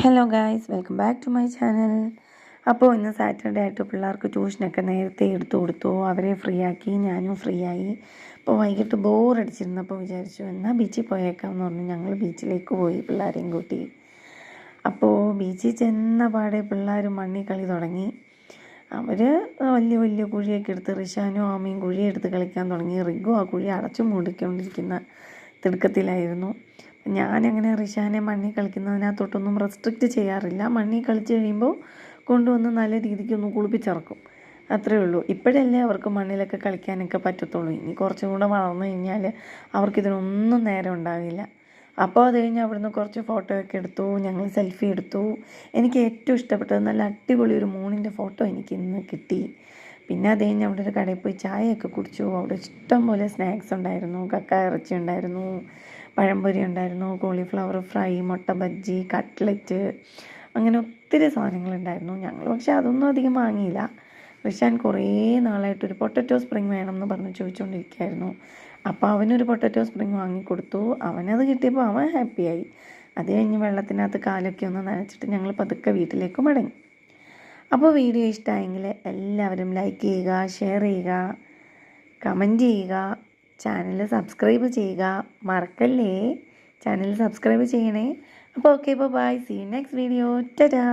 Hello guys, welcome back to my channel. അപ്പോൾ ഇന്ന് Saturday ആയിട്ട് പിള്ളേർക്ക് ട്യൂഷനൊക്കെ നേരത്തെ എടുത്തു കൊടുത്തു. അവരെ ഫ്രീ ആക്കി, ഞാനും ഫ്രീ ആയി. അപ്പോൾ വൈകിട്ട് ബോറടിച്ചിരുന്നപ്പോൾ വിചാരിച്ചു എന്നാൽ ബീച്ചിൽ പോയേക്കാമെന്ന് പറഞ്ഞു. ഞങ്ങൾ ബീച്ചിലേക്ക് പോയി പിള്ളേരെയും കൂട്ടി. അപ്പോൾ ബീച്ചിൽ ചെന്ന പാടെ പിള്ളേർ മണ്ണിൽ കളി തുടങ്ങി. അവർ വലിയ വലിയ കുഴിയൊക്കെ എടുത്ത് റിഷാനും ആമയും കുഴിയെടുത്ത് കളിക്കാൻ തുടങ്ങി. റിഗും ആ കുഴി അടച്ചു മൂടിക്കൊണ്ടിരിക്കുന്ന തിടുക്കത്തിലായിരുന്നു. ഞാനങ്ങനെ റിഷാനെ മണ്ണിൽ കളിക്കുന്നതിനകത്തോട്ടൊന്നും റെസ്ട്രിക്റ്റ് ചെയ്യാറില്ല. മണ്ണിൽ കളിച്ച് കഴിയുമ്പോൾ കൊണ്ടുവന്ന് നല്ല രീതിക്കൊന്ന് കുളിപ്പിച്ചിറക്കും, അത്രയേ ഉള്ളൂ. ഇപ്പോഴല്ലേ അവർക്ക് മണ്ണിലൊക്കെ കളിക്കാനൊക്കെ പറ്റത്തുള്ളൂ. ഇനി കുറച്ചും കൂടെ വളർന്നു കഴിഞ്ഞാൽ അവർക്കിതിനൊന്നും നേരം ഉണ്ടാവില്ല. അപ്പോൾ അത് കഴിഞ്ഞ് അവിടുന്ന് കുറച്ച് ഫോട്ടോയൊക്കെ എടുത്തു, ഞങ്ങൾ സെൽഫി എടുത്തു. എനിക്ക് ഏറ്റവും ഇഷ്ടപ്പെട്ടത് നല്ല അടിപൊളി ഒരു മൂണിൻ്റെ ഫോട്ടോ എനിക്ക് ഇന്ന് കിട്ടി. പിന്നെ അത് കഴിഞ്ഞ് അവിടെ ഒരു കടയിൽ പോയി ചായയൊക്കെ കുടിച്ചു. അവിടെ ഇഷ്ടം പോലെ സ്നാക്സ് ഉണ്ടായിരുന്നു. കക്ക ഇറച്ചി ഉണ്ടായിരുന്നു, പഴംപൊരി ഉണ്ടായിരുന്നു, കോളിഫ്ലവർ ഫ്രൈ, മുട്ട ബജ്ജി, കട്ട്ലറ്റ്, അങ്ങനെ ഒത്തിരി സാധനങ്ങളുണ്ടായിരുന്നു. ഞങ്ങൾ പക്ഷേ അതൊന്നും അധികം വാങ്ങിയില്ല. റിഷാൻ കുറേ നാളായിട്ടൊരു പൊട്ടറ്റോ സ്പ്രിങ് വേണമെന്ന് പറഞ്ഞ് ചോദിച്ചുകൊണ്ടിരിക്കുകയായിരുന്നു. അപ്പോൾ അവനൊരു പൊട്ടറ്റോ സ്പ്രിങ് വാങ്ങിക്കൊടുത്തു. അവനത് കിട്ടിയപ്പോൾ അവൻ ഹാപ്പിയായി. അത് കഴിഞ്ഞ് വെള്ളത്തിനകത്ത് കാലൊക്കെ ഒന്ന് നനച്ചിട്ട് ഞങ്ങൾ പതുക്കെ വീട്ടിലേക്ക് മടങ്ങി. അപ്പോൾ വീഡിയോ ഇഷ്ടമായെങ്കിൽ എല്ലാവരും ലൈക്ക് ചെയ്യുക, ഷെയർ ചെയ്യുക, കമൻറ്റ് ചെയ്യുക, ചാനൽ സബ്സ്ക്രൈബ് ചെയ്യുക. മറക്കല്ലേ, ചാനൽ സബ്സ്ക്രൈബ് ചെയ്യണേ. അപ്പോൾ okay, bye, see you next video. Tata.